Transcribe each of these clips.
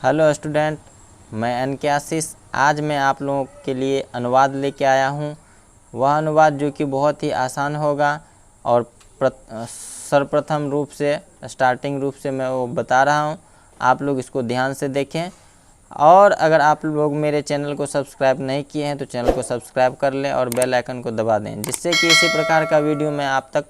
Hello student, मैं NK. आशीष। आज मैं आप लोगों के लिए अनुवाद लेके आया हूँ। वह अनुवाद जो कि बहुत ही आसान होगा और सर्वप्रथम रूप से स्टार्टिंग रूप से मैं वो बता रहा हूँ। आप लोग इसको ध्यान से देखें और अगर आप लोग मेरे चैनल को सब्सक्राइब नहीं किए हैं तो चैनल को सब्सक्राइब कर लें और बेल आइकन को दबा दें, जिससे कि इसी प्रकार का वीडियो मैं आप तक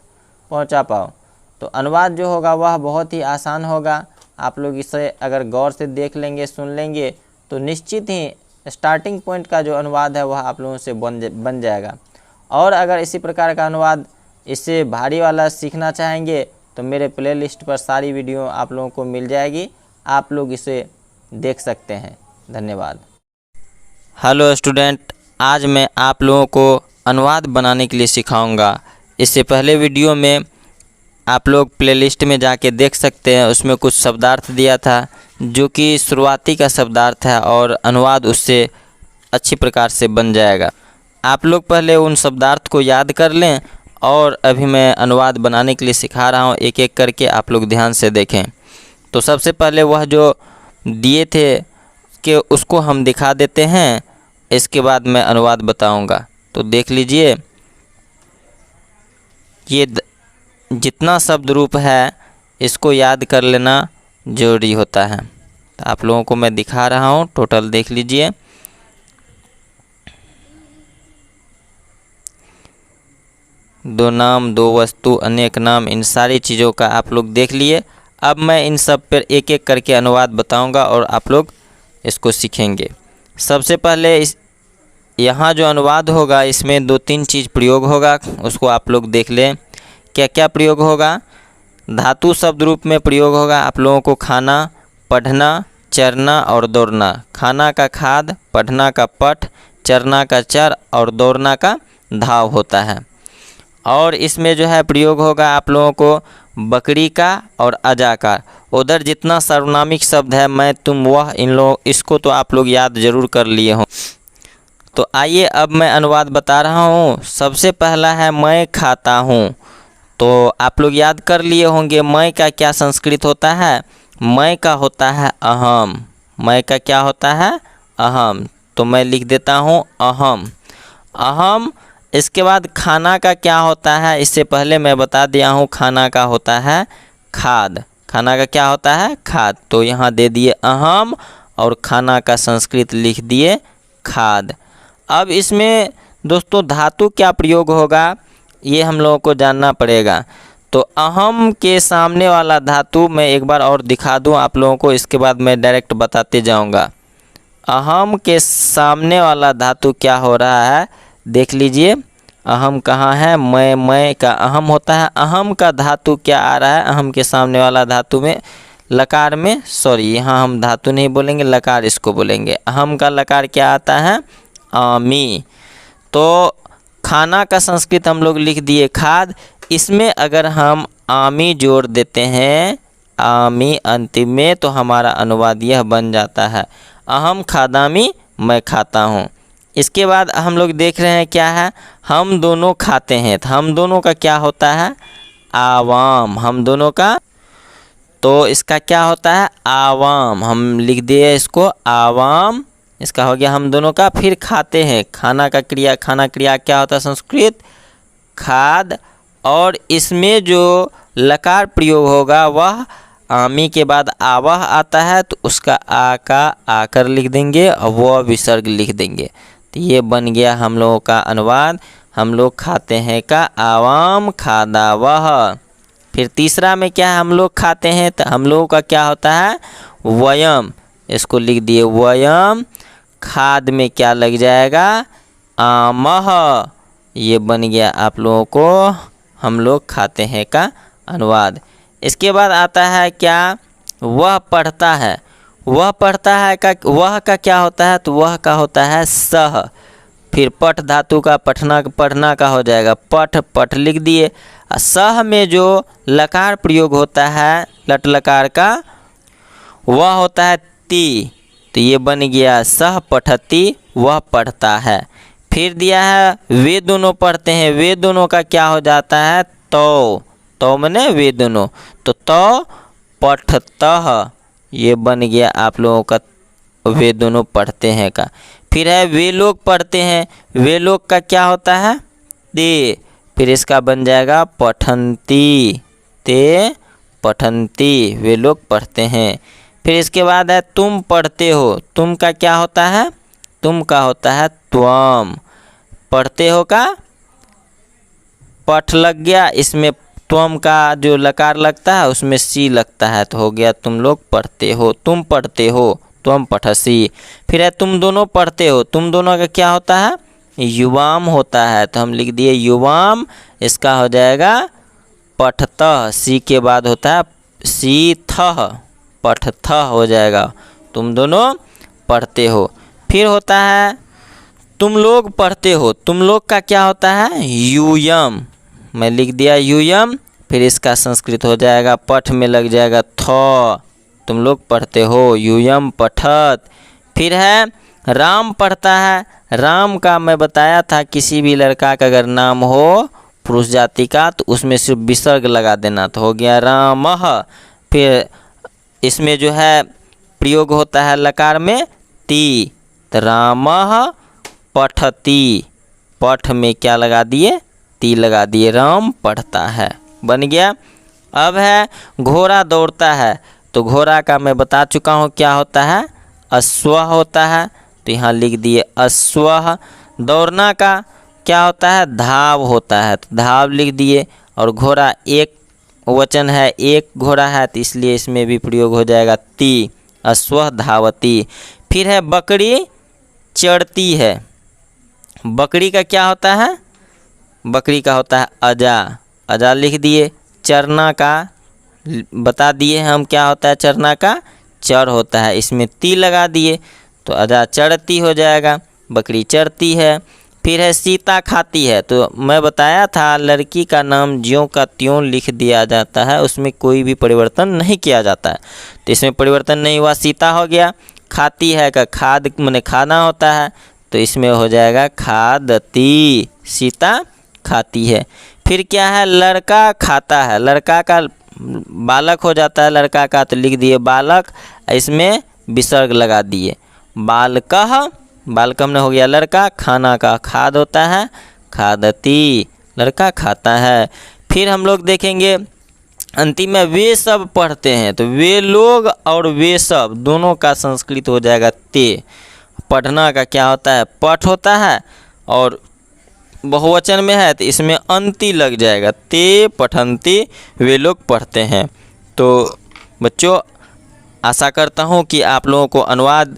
पहुँचा पाऊँ। तो अनुवाद जो होगा वह बहुत ही आसान होगा। आप लोग इसे अगर गौर से देख लेंगे, सुन लेंगे तो निश्चित ही स्टार्टिंग पॉइंट का जो अनुवाद है वह आप लोगों से बन जाएगा। और अगर इसी प्रकार का अनुवाद इससे भारी वाला सीखना चाहेंगे तो मेरे प्लेलिस्ट पर सारी वीडियो आप लोगों को मिल जाएगी, आप लोग इसे देख सकते हैं। धन्यवाद। हेलो स्टूडेंट, आज मैं आप लोगों को अनुवाद बनाने के लिए सिखाऊंगा। इससे पहले वीडियो में आप लोग प्लेलिस्ट में जाके देख सकते हैं, उसमें कुछ शब्दार्थ दिया था जो कि शुरुआती का शब्दार्थ है और अनुवाद उससे अच्छी प्रकार से बन जाएगा। आप लोग पहले उन शब्दार्थ को याद कर लें और अभी मैं अनुवाद बनाने के लिए सिखा रहा हूँ, एक एक करके आप लोग ध्यान से देखें। तो सबसे पहले वह जो दिए थे कि उसको हम दिखा देते हैं, इसके बाद मैं अनुवाद बताऊँगा। तो देख लीजिए, ये जितना शब्द रूप है इसको याद कर लेना जरूरी होता है। तो आप लोगों को मैं दिखा रहा हूँ, टोटल देख लीजिए। दो नाम, दो वस्तु, अनेक नाम, इन सारी चीज़ों का आप लोग देख लिए। अब मैं इन सब पर एक एक करके अनुवाद बताऊंगा और आप लोग इसको सीखेंगे। सबसे पहले यहाँ जो अनुवाद होगा इसमें दो तीन चीज़ प्रयोग होगा, उसको आप लोग देख लें। क्या क्या प्रयोग होगा? धातु शब्द रूप में प्रयोग होगा आप लोगों को खाना, पढ़ना, चरना और दौड़ना। खाना का खाद, पढ़ना का पठ, चरना का चर और दौड़ना का धाव होता है। और इसमें जो है प्रयोग होगा आप लोगों को बकरी का और अजा का। उधर जितना सर्वनामिक शब्द है मैं, तुम, वह, इन लोग, इसको तो आप लोग याद जरूर कर लिए हों। तो आइए अब मैं अनुवाद बता रहा हूँ। सबसे पहला है मैं खाता हूँ। तो आप लोग याद कर लिए होंगे मैं का क्या संस्कृत होता है। मैं का होता है अहम। मैं का क्या होता है? अहम। तो मैं लिख देता हूँ अहम, अहम। इसके बाद खाना का क्या होता है, इससे पहले मैं बता दिया हूँ, खाना का होता है खाद। खाना का क्या होता है? खाद। तो यहाँ दे दिए अहम और खाना का संस्कृत लिख दिए खाद। अब इसमें दोस्तों धातु क्या प्रयोग होगा ये हम लोगों को जानना पड़ेगा। तो अहम के सामने वाला धातु मैं एक बार और दिखा दूं आप लोगों को, इसके बाद मैं डायरेक्ट बताते जाऊंगा। अहम के सामने वाला धातु क्या हो रहा है देख लीजिए। अहम कहाँ है? मैं का अहम होता है। अहम का धातु क्या आ रहा है? अहम के सामने वाला धातु में लकार में, सॉरी यहाँ हम धातु नहीं बोलेंगे, लकार इसको बोलेंगे। अहम का लकार क्या आता है? आमी। तो खाना का संस्कृत हम लोग लिख दिए खाद। इसमें अगर हम आमी जोड़ देते हैं, आमी अंतिम में, तो हमारा अनुवाद यह बन जाता है अहम खादामी, मैं खाता हूँ। इसके बाद हम लोग देख रहे हैं क्या है, हम दोनों खाते हैं। तो हम दोनों का क्या होता है? आवाम। हम दोनों का, तो इसका क्या होता है? आवाम। हम लिख दिए इसको आवाम, इसका हो गया हम दोनों का। फिर खाते हैं, खाना का क्रिया, खाना क्रिया क्या होता है संस्कृत? खाद। और इसमें जो लकार प्रयोग होगा वह आमी के बाद आवह आता है, तो उसका आ का आकर लिख देंगे और वह विसर्ग लिख देंगे। तो ये बन गया हम लोगों का अनुवाद। हम लोग खाते हैं का आवाम खादावह। फिर तीसरा में क्या है? हम लोग खाते हैं, तो हम लोगों का क्या होता है? वयम। इसको लिख दिए वयम। खाद में क्या लग जाएगा? आमह। ये बन गया आप लोगों को हम लोग खाते हैं का अनुवाद। इसके बाद आता है क्या? वह पढ़ता है। वह पढ़ता है का, वह का क्या होता है? तो वह का होता है सह। फिर पठ धातु का पठना, पढ़ना का हो जाएगा पठ, पठ लिख दिए। सह में जो लकार प्रयोग होता है लट लकार का, वह होता है ती। तो ये बन गया सह पठती, वह पढ़ता है। फिर दिया है वे दोनों पढ़ते हैं। वे दोनों का क्या हो जाता है? तो। तो मैंने वे दोनों, तो पठतः, ये बन गया आप लोगों का वे दोनों पढ़ते हैं का। फिर है वे लोग पढ़ते हैं, वे लोग का क्या होता है ते, फिर इसका बन जाएगा पठंती, ते पठंती, वे लोग पढ़ते हैं। फिर इसके बाद है तुम पढ़ते हो, तुम का क्या होता है, तुम का होता है त्वम, पढ़ते हो का पठ लग गया, इसमें त्वम का जो लकार लगता है उसमें सी लगता है, तो हो गया तुम लोग पढ़ते हो, तुम पढ़ते हो, त्वम पठसी। फिर है तुम दोनों पढ़ते हो, तुम दोनों का क्या होता है युवाम होता है, तो हम लिख दिए युवाम, इसका हो जाएगा पठतः, सी के बाद होता है सीथः, पठथः हो जाएगा, तुम दोनों पढ़ते हो। फिर होता है तुम लोग पढ़ते हो, तुम लोग का क्या होता है यूयम, मैं लिख दिया यूयम, फिर इसका संस्कृत हो जाएगा पठ में लग जाएगा थ, तुम लोग पढ़ते हो, यूयम पठत। फिर है राम पढ़ता है, राम का मैं बताया था किसी भी लड़का का अगर नाम हो पुरुष जाति का तो उसमें सिर्फ विसर्ग लगा देना, तो हो गया रामः। फिर इसमें जो है प्रयोग होता है लकार में ती, तो रामः पठती, पठ में क्या लगा दिए ती लगा दिए, राम पढ़ता है, बन गया। अब है घोड़ा दौड़ता है, तो घोड़ा का मैं बता चुका हूँ क्या होता है अश्व होता है, तो यहाँ लिख दिए अश्व। दौड़ना का क्या होता है धाव होता है, तो धाव लिख दिए, और घोड़ा एक वचन है, एक घोड़ा है, तो इसलिए इसमें भी प्रयोग हो जाएगा ती, अश्व धावती। फिर है बकरी चढ़ती है, बकरी का क्या होता है, बकरी का होता है अजा, अजा लिख दिए। चरना का बता दिए हम क्या होता है, चरना का चर होता है, इसमें ती लगा दिए, तो अजा चढ़ती हो जाएगा, बकरी चढ़ती है। फिर है सीता खाती है, तो मैं बताया था लड़की का नाम ज्यों का त्यों लिख दिया जाता है, उसमें कोई भी परिवर्तन नहीं किया जाता है, तो इसमें परिवर्तन नहीं हुआ, सीता हो गया। खाती है का खाद माने खाना होता है, तो इसमें हो जाएगा खादती, सीता खाती है। फिर क्या है लड़का खाता है, लड़का का बालक हो जाता है लड़का का, तो लिख दिए बालक, इसमें विसर्ग लगा दिए बालकः, बालकम ने हो गया लड़का, खाना का खाद होता है खादती, लड़का खाता है। फिर हम लोग देखेंगे अंतिम में वे सब पढ़ते हैं, तो वे लोग और वे सब दोनों का संस्कृत हो जाएगा ते। पढ़ना का क्या होता है पठ होता है, और बहुवचन में है तो इसमें अंति लग जाएगा, ते पठंती, वे लोग पढ़ते हैं। तो बच्चों आशा करता हूँ कि आप लोगों को अनुवाद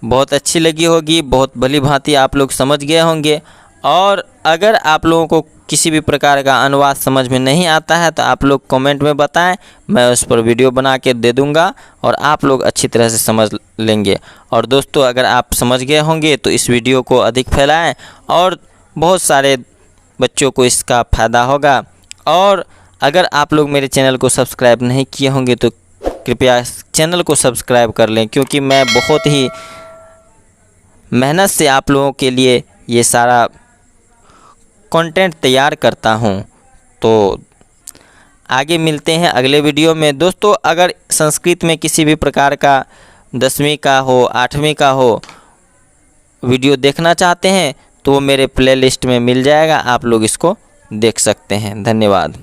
बहुत अच्छी लगी होगी, बहुत भली भांति आप लोग समझ गए होंगे। और अगर आप लोगों को किसी भी प्रकार का अनुवाद समझ में नहीं आता है तो आप लोग कमेंट में बताएं, मैं उस पर वीडियो बना के दे दूंगा और आप लोग अच्छी तरह से समझ लेंगे। और दोस्तों अगर आप समझ गए होंगे तो इस वीडियो को अधिक फैलाएं और बहुत सारे बच्चों को इसका फ़ायदा होगा। और अगर आप लोग मेरे चैनल को सब्सक्राइब नहीं किए होंगे तो कृपया चैनल को सब्सक्राइब कर लें, क्योंकि मैं बहुत ही मेहनत से आप लोगों के लिए ये सारा कंटेंट तैयार करता हूँ। तो आगे मिलते हैं अगले वीडियो में। दोस्तों अगर संस्कृत में किसी भी प्रकार का 10वीं का हो 8वीं का हो वीडियो देखना चाहते हैं तो वो मेरे प्लेलिस्ट में मिल जाएगा, आप लोग इसको देख सकते हैं। धन्यवाद।